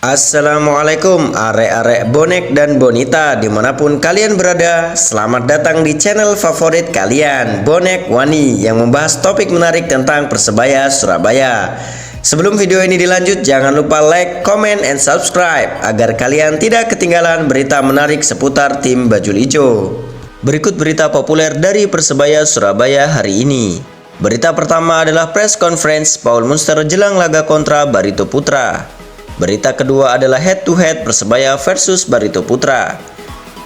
Assalamualaikum arek-arek bonek dan bonita dimanapun kalian berada. Selamat datang di channel favorit kalian, Bonek Wani, yang membahas topik menarik tentang Persebaya Surabaya. Sebelum video ini dilanjut, jangan lupa like, comment, and subscribe agar kalian tidak ketinggalan berita menarik seputar tim Bajul Ijo. Berikut berita populer dari Persebaya Surabaya hari ini. Berita pertama adalah press conference Paul Munster jelang laga kontra Barito Putra. Berita kedua adalah head to head Persebaya versus Barito Putra.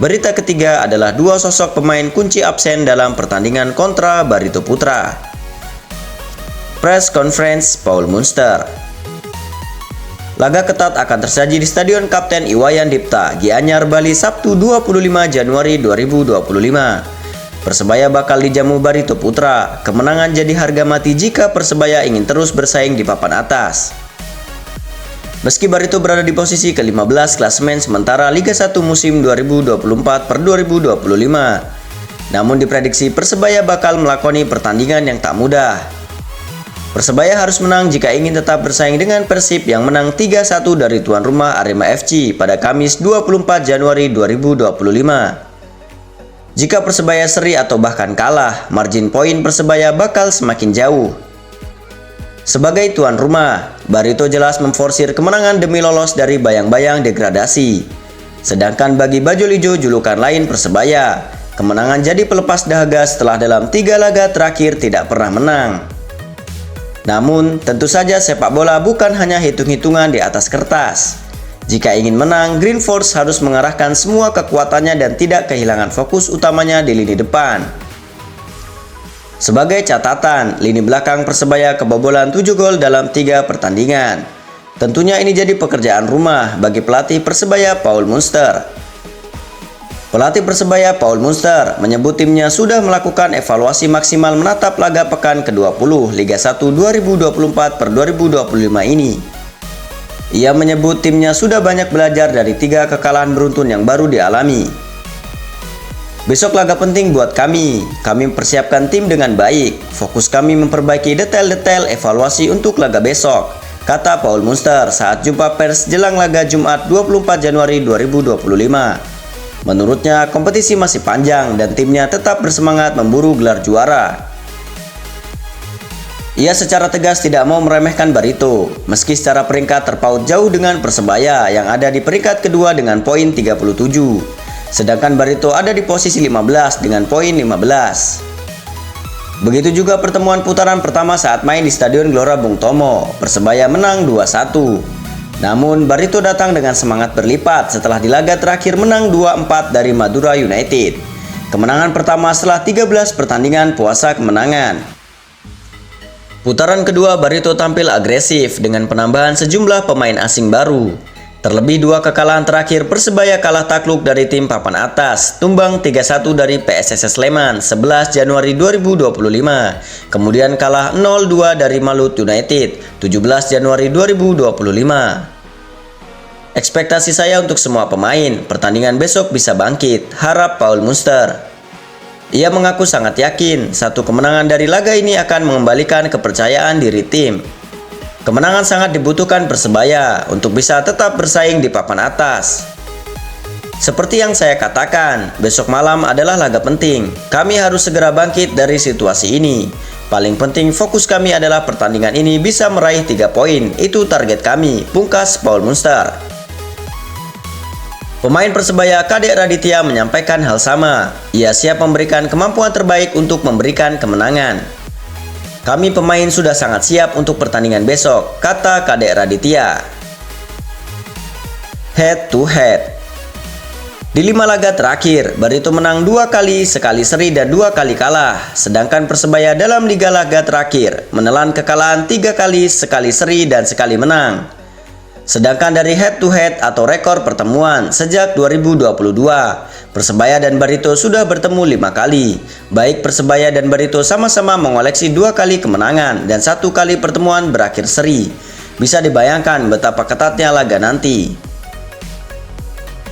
Berita ketiga adalah dua sosok pemain kunci absen dalam pertandingan kontra Barito Putra. Press conference Paul Munster. Laga ketat akan tersaji di Stadion Kapten Iwayan Dipta, Gianyar, Bali, Sabtu 25 Januari 2025. Persebaya bakal dijamu Barito Putra. Kemenangan jadi harga mati jika Persebaya ingin terus bersaing di papan atas. Meski Barito berada di posisi ke-15 klasemen sementara Liga 1 musim 2024/2025, namun diprediksi Persebaya bakal melakoni pertandingan yang tak mudah. Persebaya harus menang jika ingin tetap bersaing dengan Persib yang menang 3-1 dari tuan rumah Arema FC pada Kamis 24 Januari 2025. Jika Persebaya seri atau bahkan kalah, margin poin Persebaya bakal semakin jauh. Sebagai tuan rumah, Barito jelas memforsir kemenangan demi lolos dari bayang-bayang degradasi. Sedangkan bagi Bajul Ijo julukan lain Persebaya, kemenangan jadi pelepas dahaga setelah dalam 3 laga terakhir tidak pernah menang. Namun, tentu saja sepak bola bukan hanya hitung-hitungan di atas kertas. Jika ingin menang, Green Force harus mengarahkan semua kekuatannya dan tidak kehilangan fokus utamanya di lini depan. Sebagai catatan, lini belakang Persebaya kebobolan 7 gol dalam 3 pertandingan. Tentunya ini jadi pekerjaan rumah bagi pelatih Persebaya Paul Munster. Pelatih Persebaya Paul Munster menyebut timnya sudah melakukan evaluasi maksimal menatap laga pekan ke-20 Liga 1 2024/2025 ini. Ia menyebut timnya sudah banyak belajar dari 3 kekalahan beruntun yang baru dialami. Besok laga penting buat kami mempersiapkan tim dengan baik. Fokus kami memperbaiki detail-detail evaluasi untuk laga besok, kata Paul Munster saat jumpa pers jelang laga Jumat 24 Januari 2025. Menurutnya, kompetisi masih panjang dan timnya tetap bersemangat memburu gelar juara. Ia secara tegas tidak mau meremehkan Barito, meski secara peringkat terpaut jauh dengan Persebaya yang ada di peringkat kedua dengan poin 37. Sedangkan Barito ada di posisi 15 dengan poin 15. Begitu juga pertemuan putaran pertama saat main di Stadion Gelora Bung Tomo. Persebaya menang 2-1. Namun Barito datang dengan semangat berlipat setelah di laga terakhir menang 2-4 dari Madura United. Kemenangan pertama setelah 13 pertandingan puasa kemenangan. Putaran kedua Barito tampil agresif dengan penambahan sejumlah pemain asing baru. Terlebih 2 kekalahan terakhir Persebaya kalah takluk dari tim papan atas, tumbang 3-1 dari PSSS Sleman 11 Januari 2025, kemudian kalah 0-2 dari Malut United 17 Januari 2025. Ekspektasi saya untuk semua pemain, pertandingan besok bisa bangkit, harap Paul Munster. Ia mengaku sangat yakin, 1 kemenangan dari laga ini akan mengembalikan kepercayaan diri tim. Kemenangan sangat dibutuhkan Persebaya untuk bisa tetap bersaing di papan atas. Seperti yang saya katakan, besok malam adalah laga penting. Kami harus segera bangkit dari situasi ini. Paling penting fokus kami adalah pertandingan ini bisa meraih 3 poin. Itu target kami, pungkas Paul Munster. Pemain Persebaya Kadek Raditya menyampaikan hal sama. Ia siap memberikan kemampuan terbaik untuk memberikan kemenangan. Kami pemain sudah sangat siap untuk pertandingan besok, kata Kadek Raditya. Head to head. Di 5 laga terakhir, Barito menang 2 kali, sekali seri dan 2 kali kalah. Sedangkan Persebaya dalam 3 laga terakhir menelan kekalahan 3 kali, sekali seri dan sekali menang. Sedangkan dari head to head atau rekor pertemuan sejak 2022, Persebaya dan Barito sudah bertemu 5 kali. Baik Persebaya dan Barito sama-sama mengoleksi 2 kali kemenangan dan 1 kali pertemuan berakhir seri. Bisa dibayangkan betapa ketatnya laga nanti.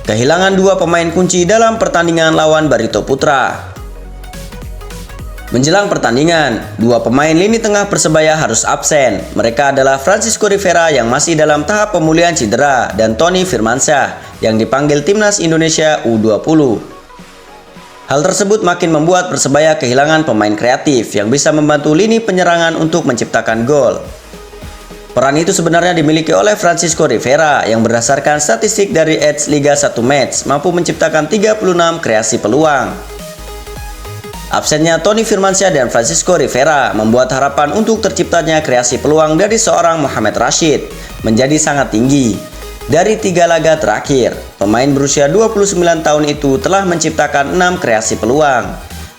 Kehilangan 2 pemain kunci dalam pertandingan lawan Barito Putra. Menjelang pertandingan, dua pemain lini tengah Persebaya harus absen. Mereka adalah Francisco Rivera yang masih dalam tahap pemulihan cedera dan Tony Firmansyah yang dipanggil Timnas Indonesia U20. Hal tersebut makin membuat Persebaya kehilangan pemain kreatif yang bisa membantu lini penyerangan untuk menciptakan gol. Peran itu sebenarnya dimiliki oleh Francisco Rivera yang berdasarkan statistik dari Edge Liga 1 Match mampu menciptakan 36 kreasi peluang. Absennya Tony Firmansyah dan Francisco Rivera membuat harapan untuk terciptanya kreasi peluang dari seorang Mohamed Rashid menjadi sangat tinggi. Dari 3 laga terakhir, pemain berusia 29 tahun itu telah menciptakan 6 kreasi peluang.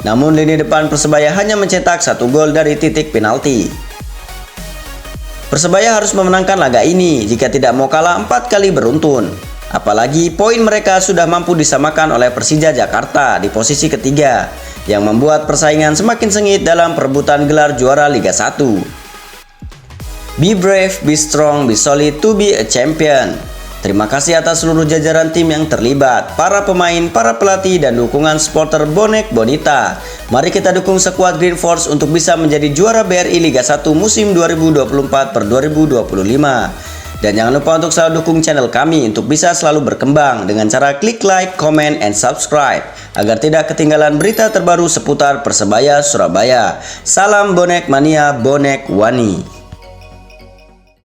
Namun lini depan Persebaya hanya mencetak 1 gol dari titik penalti. Persebaya harus memenangkan laga ini jika tidak mau kalah 4 kali beruntun. Apalagi poin mereka sudah mampu disamakan oleh Persija Jakarta di posisi ketiga, yang membuat persaingan semakin sengit dalam perebutan gelar juara Liga 1. Be brave, be strong, be solid to be a champion. Terima kasih atas seluruh jajaran tim yang terlibat, para pemain, para pelatih, dan dukungan supporter Bonek Bonita. Mari kita dukung sekuat Green Force untuk bisa menjadi juara BRI Liga 1 musim 2024-2025. Dan jangan lupa untuk selalu dukung channel kami untuk bisa selalu berkembang dengan cara klik like, comment, and subscribe agar tidak ketinggalan berita terbaru seputar Persebaya Surabaya. Salam Bonek Mania, Bonek Wani.